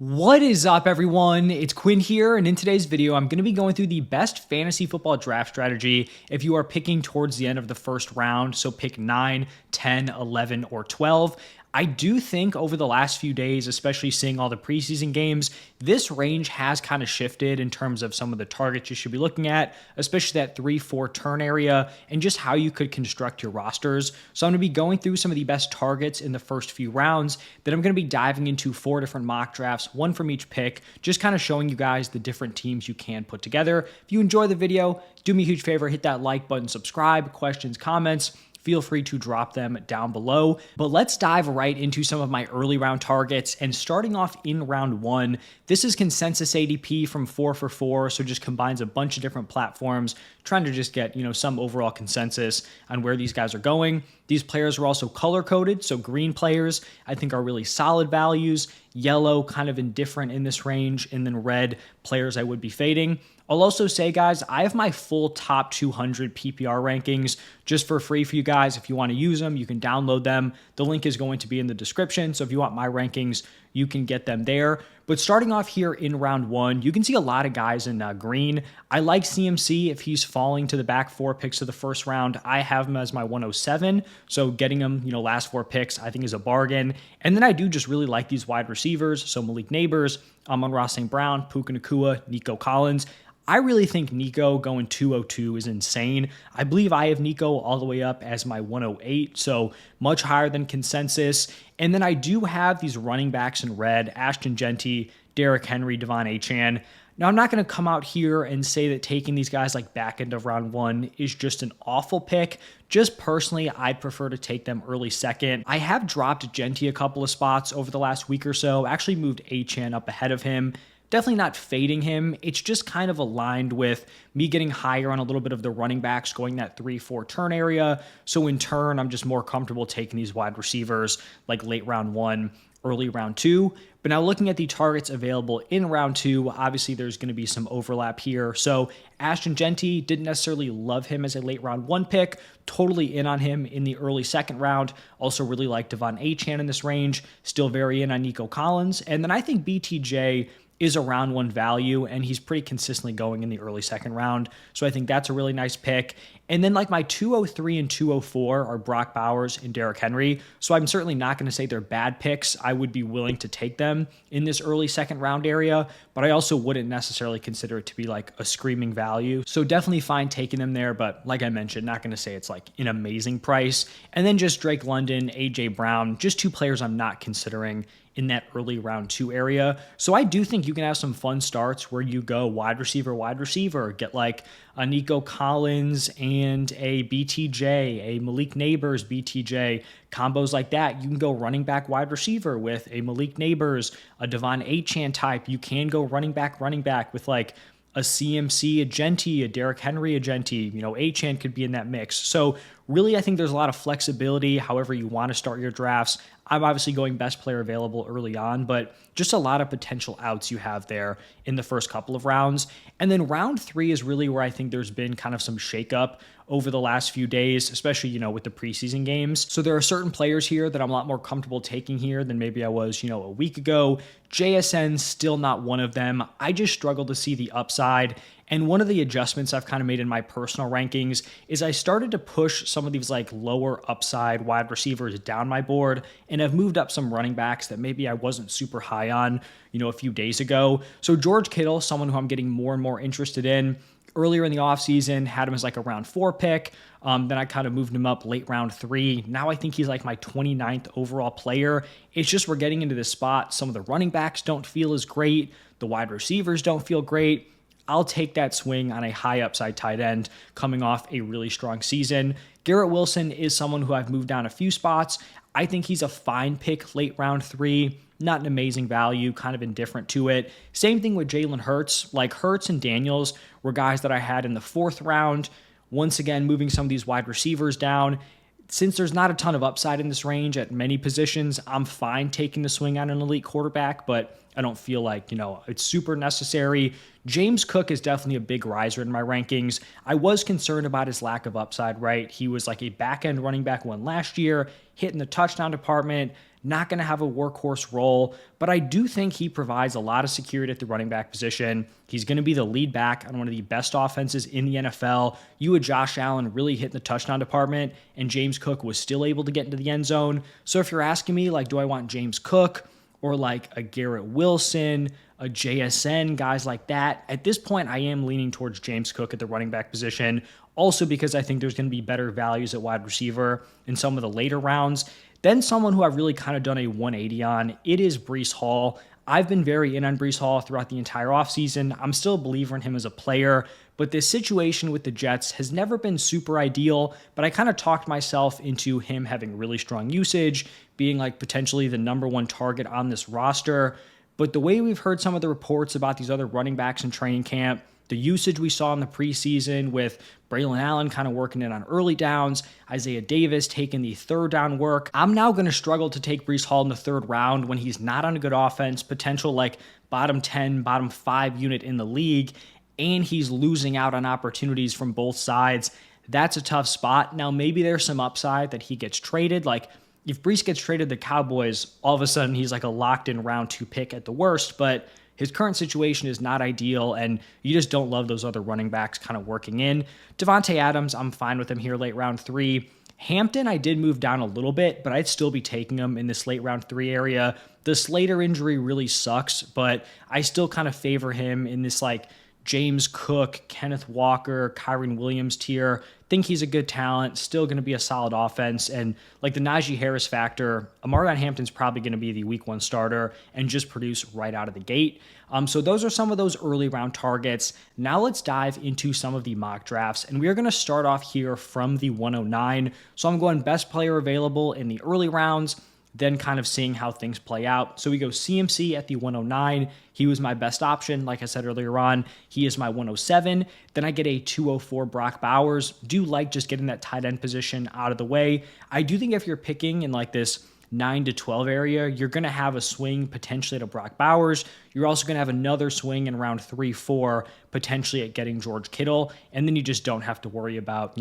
What is up, everyone? It's Quinn here, and in today's video, I'm going to be going through the best fantasy football draft strategy if you are picking towards the end of the first round. So pick 9, 10, 11, or 12. I do think over the last few days, especially seeing all the preseason games, this range has kind of shifted in terms of some of the targets you should be looking at, especially that 3-4 turn area and just how you could construct your rosters. So I'm going to be going through some of the best targets in the first few rounds. Then I'm going to be diving into 4 different mock drafts, one from each pick, just kind of showing you guys the different teams you can put together. If you enjoy the video, do me a huge favor, hit that like button, subscribe, questions, comments. Feel free to drop them down below. But let's dive right into some of my early round targets. And starting off in round 1, this is consensus ADP from 4 for 4. So just combines a bunch of different platforms, trying to just get, some overall consensus on where these guys are going. These players are also color coded. So green players, I think, are really solid values. Yellow, kind of indifferent in this range. And then red players I would be fading. I'll also say, guys, I have my full top 200 PPR rankings just for free for you guys. If you want to use them, you can download them. The link is going to be in the description. So if you want my rankings, you can get them there. But starting off here in round 1, you can see a lot of guys in green. I like CMC if he's falling to the back 4 picks of the first round. I have him as my 107. So getting him, last 4 picks, I think is a bargain. And then I do just really like these wide receivers. So Malik Neighbors, Amon-Ra St. Brown, Puka Nacua, Nico Collins. I really think Nico going 202 is insane. I believe I have Nico all the way up as my 108, so much higher than consensus. And then I do have these running backs in red, Ashton Genty, Derrick Henry, Devon Achane. Now, I'm not going to come out here and say that taking these guys like back end of round 1 is just an awful pick. Just personally, I'd prefer to take them early second. I have dropped Genty a couple of spots over the last week or so, actually moved Achane up ahead of him. Definitely not fading him. It's just kind of aligned with me getting higher on a little bit of the running backs going that 3-4 turn area. So in turn, I'm just more comfortable taking these wide receivers like late round 1, early round 2. But now looking at the targets available in round 2, obviously there's going to be some overlap here. So Ashton Genty, didn't necessarily love him as a late round 1 pick. Totally in on him in the early second round. Also really like Devon Achane in this range. Still very in on Nico Collins. And then I think BTJ is a round 1 value, and he's pretty consistently going in the early second round. So I think that's a really nice pick. And then like my 203 and 204 are Brock Bowers and Derrick Henry. So I'm certainly not going to say they're bad picks. I would be willing to take them in this early second round area, but I also wouldn't necessarily consider it to be like a screaming value. So definitely fine taking them there, but like I mentioned, not going to say it's like an amazing price. And then just Drake London, AJ Brown, just 2 players I'm not considering in that early round 2 area. So I do think you can have some fun starts where you go wide receiver, get like a Nico Collins and a BTJ, a Malik Neighbors BTJ, combos like that. You can go running back wide receiver with a Malik Neighbors, a Devon Achane type. You can go running back with like a CMC, a Genty, a Derrick Henry, a Genty, Achane could be in that mix. So really, I think there's a lot of flexibility, however you want to start your drafts. I'm obviously going best player available early on, but just a lot of potential outs you have there in the first couple of rounds. And then round 3 is really where I think there's been kind of some shakeup over the last few days, especially, with the preseason games. So there are certain players here that I'm a lot more comfortable taking here than maybe I was, a week ago. JSN's still not one of them. I just struggle to see the upside. And one of the adjustments I've kind of made in my personal rankings is I started to push some of these like lower upside wide receivers down my board, and I've moved up some running backs that maybe I wasn't super high on, a few days ago. So George Kittle, someone who I'm getting more and more interested in. Earlier in the offseason, had him as like a round 4 pick. Then I kind of moved him up late round 3. Now I think he's like my 29th overall player. It's just we're getting into this spot. Some of the running backs don't feel as great. The wide receivers don't feel great. I'll take that swing on a high upside tight end coming off a really strong season. Garrett Wilson is someone who I've moved down a few spots. I think he's a fine pick late round 3. Not an amazing value, kind of indifferent to it. Same thing with Jalen Hurts. Like Hurts and Daniels were guys that I had in the 4th round. Once again, moving some of these wide receivers down. Since there's not a ton of upside in this range at many positions, I'm fine taking the swing on an elite quarterback, but I don't feel like, it's super necessary. James Cook is definitely a big riser in my rankings. I was concerned about his lack of upside, right? He was like a back-end running back 1 last year, hit in the touchdown department, not going to have a workhorse role, but I do think he provides a lot of security at the running back position. He's going to be the lead back on one of the best offenses in the NFL. You had Josh Allen really hitting the touchdown department, and James Cook was still able to get into the end zone. So if you're asking me, like, do I want James Cook or like a Garrett Wilson, a JSN, guys like that? At this point, I am leaning towards James Cook at the running back position, also because I think there's going to be better values at wide receiver in some of the later rounds. Then someone who I've really kind of done a 180 on, it is Breece Hall. I've been very in on Breece Hall throughout the entire offseason. I'm still a believer in him as a player, but this situation with the Jets has never been super ideal, but I kind of talked myself into him having really strong usage, being like potentially the number one target on this roster. But the way we've heard some of the reports about these other running backs in training camp, the usage we saw in the preseason with Braylon Allen kind of working it on early downs, Isaiah Davis taking the third down work, I'm now going to struggle to take Breece Hall in the third round when he's not on a good offense, potential like bottom 10, bottom 5 unit in the league, and he's losing out on opportunities from both sides. That's a tough spot. Now, maybe there's some upside that he gets traded. Like, if Breece gets traded to the Cowboys, all of a sudden he's like a locked-in round 2 pick at the worst, but his current situation is not ideal, and you just don't love those other running backs kind of working in. Davante Adams, I'm fine with him here late round 3. Hampton, I did move down a little bit, but I'd still be taking him in this late round 3 area. The Slater injury really sucks, but I still kind of favor him in this like James Cook, Kenneth Walker, Kyron Williams tier. Think he's a good talent, still going to be a solid offense. And like the Najee Harris factor, Amarion Hampton's probably going to be the week 1 starter and just produce right out of the gate. So those are some of those early round targets. Now let's dive into some of the mock drafts. And we are going to start off here from the 109. So I'm going best player available in the early rounds, then kind of seeing how things play out. So we go CMC at the 109. He was my best option. Like I said earlier on, he is my 107. Then I get a 204 Brock Bowers. Do like just getting that tight end position out of the way. I do think if you're picking in like this 9 to 12 area, you're going to have a swing potentially at a Brock Bowers. You're also going to have another swing in round 3, 4, potentially at getting George Kittle. And then you just don't have to worry about,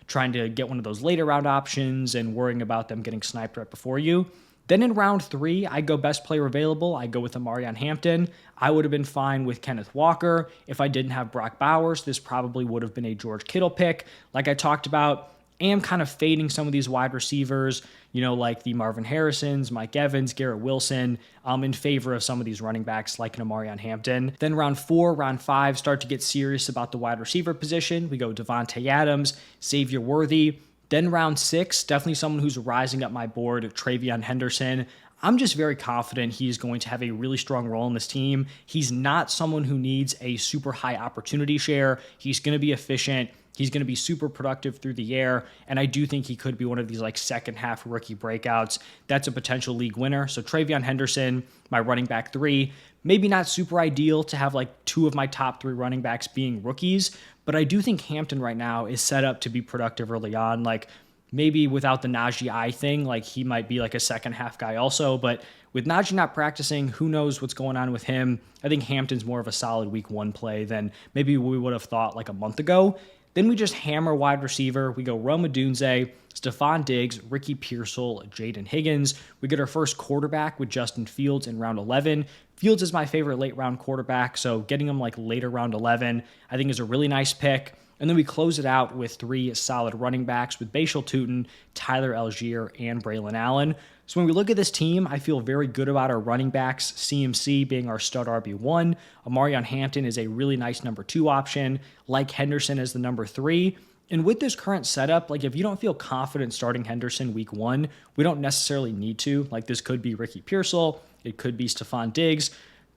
trying to get one of those later round options and worrying about them getting sniped right before you. Then in round 3, I go best player available. I go with Amarion Hampton. I would have been fine with Kenneth Walker. If I didn't have Brock Bowers, this probably would have been a George Kittle pick. Like I talked about, am kind of fading some of these wide receivers, like the Marvin Harrisons, Mike Evans, Garrett Wilson, in favor of some of these running backs like an Amarion Hampton. Then round 4, round 5, start to get serious about the wide receiver position. We go Davante Adams, Xavier Worthy. Then round 6, definitely someone who's rising up my board, Travion Henderson. I'm just very confident he's going to have a really strong role in this team. He's not someone who needs a super high opportunity share. He's going to be efficient. He's going to be super productive through the air, and I do think he could be one of these like second half rookie breakouts. That's a potential league winner. So Travion Henderson, my running back 3, maybe not super ideal to have like 2 of my top 3 running backs being rookies, but I do think Hampton right now is set up to be productive early on. Like maybe without the Najee I thing, like he might be like a second half guy also, but with Najee not practicing, who knows what's going on with him. I think Hampton's more of a solid week 1 play than maybe we would have thought like a month ago. Then we just hammer wide receiver. We go Rome Odunze, Stephon Diggs, Ricky Pearsall, Jaden Higgins. We get our first quarterback with Justin Fields in round 11. Fields is my favorite late round quarterback, so getting him like later round 11 I think is a really nice pick. And then we close it out with 3 solid running backs with Bashal Tutin, Tyler Algier, and Braylon Allen. So when we look at this team, I feel very good about our running backs, CMC being our stud RB1. Amarion Hampton is a really nice number 2 option, like Henderson as the number 3. And with this current setup, like if you don't feel confident starting Henderson week 1, we don't necessarily need to. Like this could be Ricky Pearsall, it could be Stephon Diggs.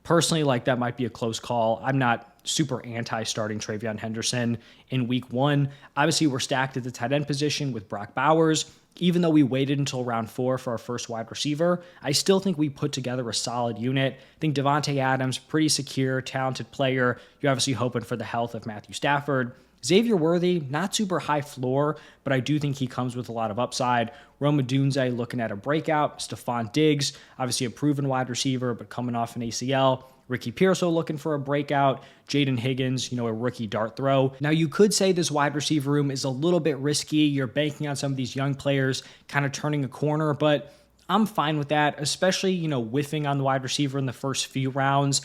Personally, like that might be a close call. I'm not super anti-starting Travion Henderson in week 1. Obviously, we're stacked at the tight end position with Brock Bowers. Even though we waited until round 4 for our first wide receiver, I still think we put together a solid unit. I think Davante Adams, pretty secure, talented player. You're obviously hoping for the health of Matthew Stafford. Xavier Worthy, not super high floor, but I do think he comes with a lot of upside. Rome Odunze looking at a breakout. Stephon Diggs, obviously a proven wide receiver, but coming off an ACL. Ricky Pearsall looking for a breakout. Jaden Higgins, a rookie dart throw. Now, you could say this wide receiver room is a little bit risky. You're banking on some of these young players kind of turning a corner, but I'm fine with that, especially, whiffing on the wide receiver in the first few rounds.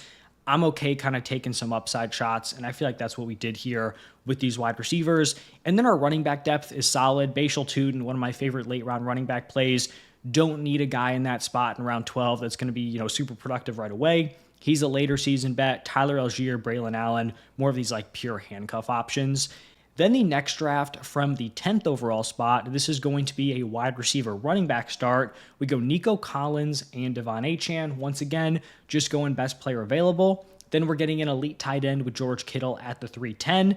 I'm okay kind of taking some upside shots, and I feel like that's what we did here with these wide receivers. And then our running back depth is solid. Bashal Tootin, one of my favorite late round running back plays. Don't need a guy in that spot in round 12 that's going to be, super productive right away. He's a later season bet. Tyler Algier, Braylon Allen, more of these like pure handcuff options. Then the next draft from the 10th overall spot, this is going to be a wide receiver running back start. We go Nico Collins and Devon Achane. Once again, just going best player available. Then we're getting an elite tight end with George Kittle at the 310.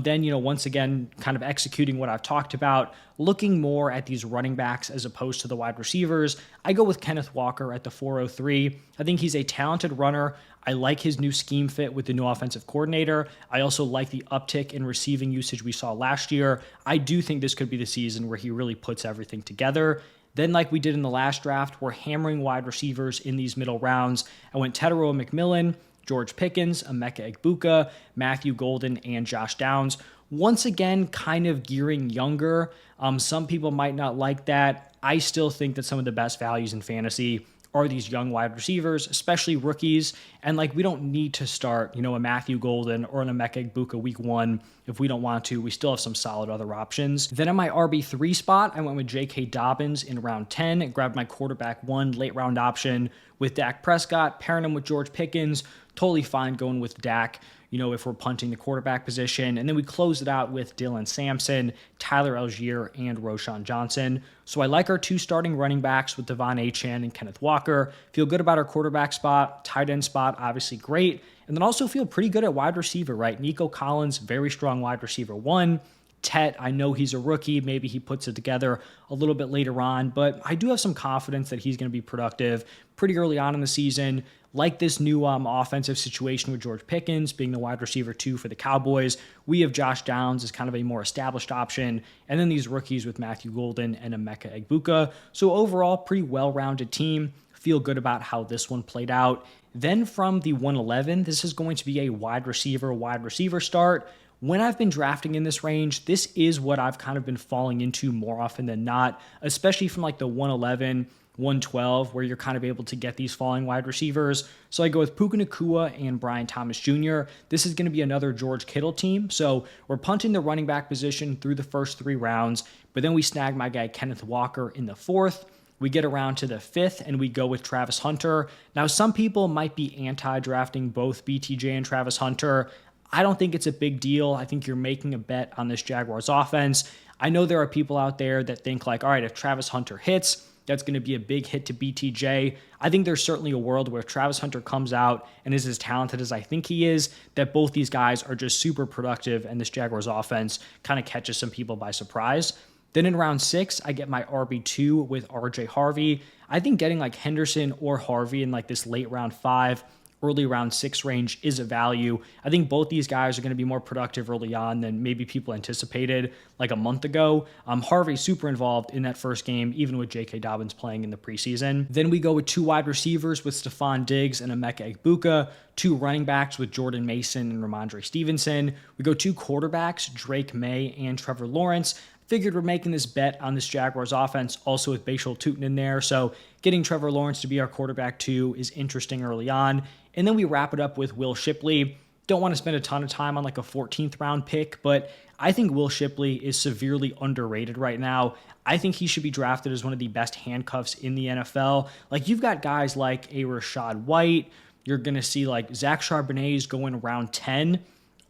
Then, once again, kind of executing what I've talked about, looking more at these running backs as opposed to the wide receivers. I go with Kenneth Walker at the 403. I think he's a talented runner. I like his new scheme fit with the new offensive coordinator. I also like the uptick in receiving usage we saw last year. I do think this could be the season where he really puts everything together. Then, like we did in the last draft, we're hammering wide receivers in these middle rounds. I went Tedero McMillan, George Pickens, Emeka Egbuka, Matthew Golden, and Josh Downs. Once again, kind of gearing younger. Some people might not like that. I still think that some of the best values in fantasy are these young wide receivers, especially rookies. And we don't need to start, a Matthew Golden or an Emeka Egbuka week 1 if we don't want to. We still have some solid other options. Then in my RB3 spot, I went with J.K. Dobbins in round 10 and grabbed my quarterback 1 late round option with Dak Prescott, pairing him with George Pickens. Totally fine going with Dak, if we're punting the quarterback position. And then we close it out with Dylan Sampson, Tyler Algier, and Roschon Johnson. So I like our 2 starting running backs with Devon Achane and Kenneth Walker. Feel good about our quarterback spot, tight end spot, obviously great. And then also feel pretty good at wide receiver, right? Nico Collins, very strong wide receiver 1. Tet, I know he's a rookie. Maybe he puts it together a little bit later on, but I do have some confidence that he's going to be productive pretty early on in the season. Like this new offensive situation with George Pickens being the wide receiver 2 for the Cowboys. We have Josh Downs as kind of a more established option, and then these rookies with Matthew Golden and Emeka Egbuka. So overall, pretty well-rounded team. Feel good about how this one played out. Then from the 111, this is going to be a wide receiver start. When I've been drafting in this range, this is what I've kind of been falling into more often than not, especially from the 111, 112, where you're kind of able to get these falling wide receivers. So I go with Puka Nacua and Brian Thomas Jr. This is going to be another George Kittle team. So we're punting the running back position through the first 3 rounds, but then we snag my guy Kenneth Walker in the 4th. We get around to the 5th and we go with Travis Hunter. Now, some people might be anti-drafting both BTJ and Travis Hunter. I don't think it's a big deal. I think you're making a bet on this Jaguars offense. I know there are people out there that think all right, if Travis Hunter hits, that's going to be a big hit to BTJ. I think there's certainly a world where if Travis Hunter comes out and is as talented as I think he is, that both these guys are just super productive and this Jaguars offense kind of catches some people by surprise. Then in round 6, I get my RB2 with RJ Harvey. I think getting Henderson or Harvey in this late round 5, early round 6 range is a value. I think both these guys are going to be more productive early on than maybe people anticipated a month ago. Harvey super involved in that first game, even with J.K. Dobbins playing in the preseason. Then we go with 2 wide receivers with Stephon Diggs and Emeka Egbuka, 2 running backs with Jordan Mason and Ramondre Stevenson. We go 2 quarterbacks, Drake May and Trevor Lawrence. Figured we're making this bet on this Jaguars offense, also with Bashal Tootin in there. So getting Trevor Lawrence to be our quarterback 2 is interesting early on. And then we wrap it up with Will Shipley. Don't want to spend a ton of time on a 14th round pick, but I think Will Shipley is severely underrated right now. I think he should be drafted as one of the best handcuffs in the NFL. You've got guys like a Rachaad White. You're going to see Zach Charbonnet's going around 10.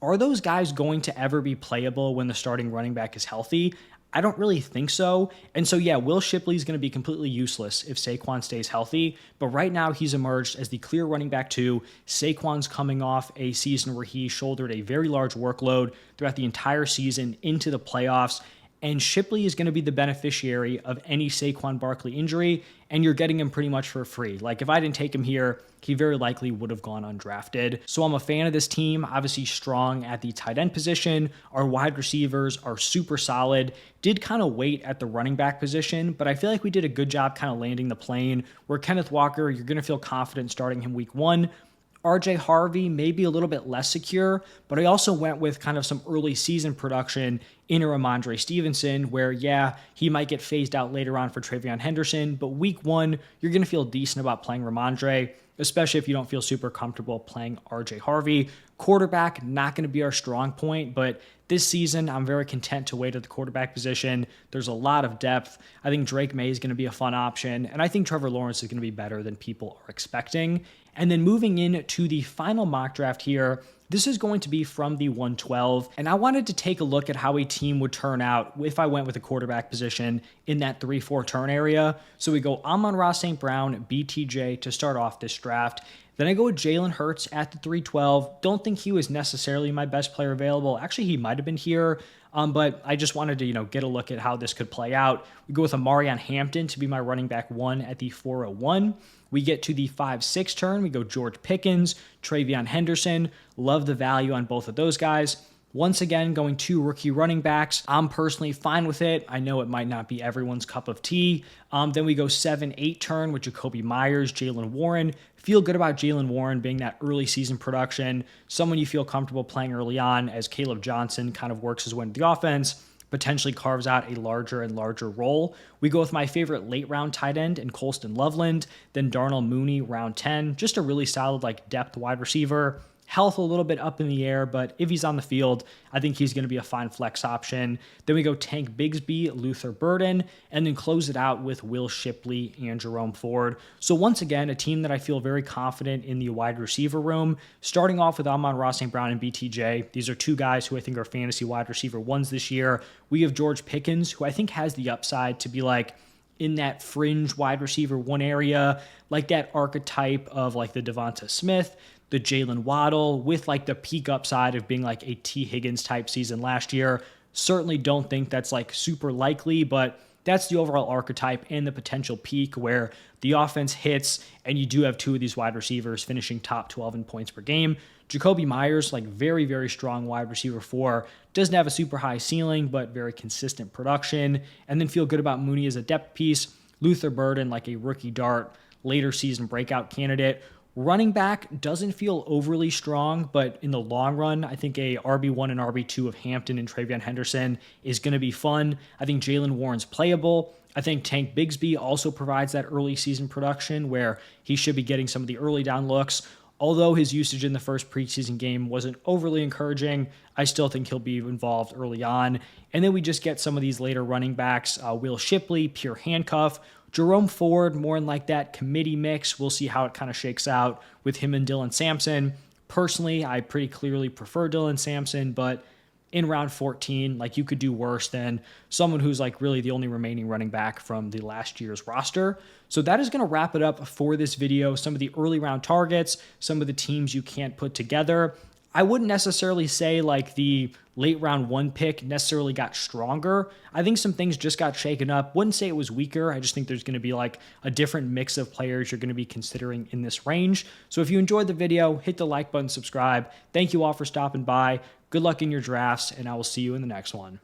Are those guys going to ever be playable when the starting running back is healthy? I don't really think so. And so, yeah, Will Shipley is going to be completely useless if Saquon stays healthy. But right now, he's emerged as the clear running back 2. Saquon's coming off a season where he shouldered a very large workload throughout the entire season into the playoffs. And Shipley is going to be the beneficiary of any Saquon Barkley injury, and you're getting him pretty much for free. If I didn't take him here, he very likely would have gone undrafted. So I'm a fan of this team, obviously strong at the tight end position. Our wide receivers are super solid. Did kind of wait at the running back position, but I feel like we did a good job kind of landing the plane where Kenneth Walker, you're going to feel confident starting him week 1. RJ Harvey may be a little bit less secure, but I also went with kind of some early season production in Ramondre Stevenson, where, yeah, he might get phased out later on for Travion Henderson, but week one, you're going to feel decent about playing Ramondre, especially if you don't feel super comfortable playing RJ Harvey. Quarterback, not going to be our strong point, but this season, I'm very content to wait at the quarterback position. There's a lot of depth. I think Drake May is going to be a fun option, and I think Trevor Lawrence is going to be better than people are expecting. And then moving into the final mock draft here, this is going to be from the 112, and I wanted to take a look at how a team would turn out if I went with a quarterback position in that 3-4 turn area. So we go Amon-Ra St. Brown, BTJ to start off this draft. Then I go with Jalen Hurts at the 312. Don't think he was necessarily my best player available. Actually, he might have been here, but I just wanted to, get a look at how this could play out. We go with Amarian Hampton to be my running back 1 at the 401. We get to the 5-6 turn. We go George Pickens, Travion Henderson. Love the value on both of those guys. Once again, going 2 rookie running backs. I'm personally fine with it. I know it might not be everyone's cup of tea. Then we go 7-8 turn with Jacoby Myers, Jalen Warren. Feel good about Jalen Warren being that early season production, someone you feel comfortable playing early on as Caleb Johnson kind of works his way into the offense, potentially carves out a larger and larger role. We go with my favorite late round tight end in Colston Loveland, then Darnell Mooney, round 10. Just a really solid depth wide receiver. Health a little bit up in the air, but if he's on the field, I think he's going to be a fine flex option. Then we go Tank Bigsby, Luther Burden, and then close it out with Will Shipley and Jerome Ford. So once again, a team that I feel very confident in the wide receiver room. Starting off with Amon-Ra St. Brown and BTJ. These are 2 guys who I think are fantasy wide receiver 1s this year. We have George Pickens, who I think has the upside to be in that fringe wide receiver 1 area, like that archetype of the Devonta Smith, the Jalen Waddle, with the peak upside of being a T. Higgins type season last year. Certainly don't think that's super likely, but that's the overall archetype and the potential peak where the offense hits and you do have 2 of these wide receivers finishing top 12 in points per game. Jacoby Myers, very, very strong wide receiver 4, doesn't have a super high ceiling, but very consistent production. And then feel good about Mooney as a depth piece. Luther Burden, a rookie dart, later season breakout candidate. Running back doesn't feel overly strong, but in the long run, I think a RB1 and RB2 of Hampton and Travion Henderson is going to be fun. I think Jalen Warren's playable. I think Tank Bigsby also provides that early season production where he should be getting some of the early down looks. Although his usage in the first preseason game wasn't overly encouraging, I still think he'll be involved early on. And then we just get some of these later running backs, Will Shipley, pure handcuff, Jerome Ford, more in that committee mix. We'll see how it kind of shakes out with him and Dylan Sampson. Personally, I pretty clearly prefer Dylan Sampson, but in round 14, you could do worse than someone who's really the only remaining running back from the last year's roster. So that is going to wrap it up for this video. Some of the early round targets, some of the teams you can't put together. I wouldn't necessarily say the late round 1 pick necessarily got stronger. I think some things just got shaken up. Wouldn't say it was weaker. I just think there's going to be a different mix of players you're going to be considering in this range. So if you enjoyed the video, hit the like button, subscribe. Thank you all for stopping by. Good luck in your drafts, and I will see you in the next one.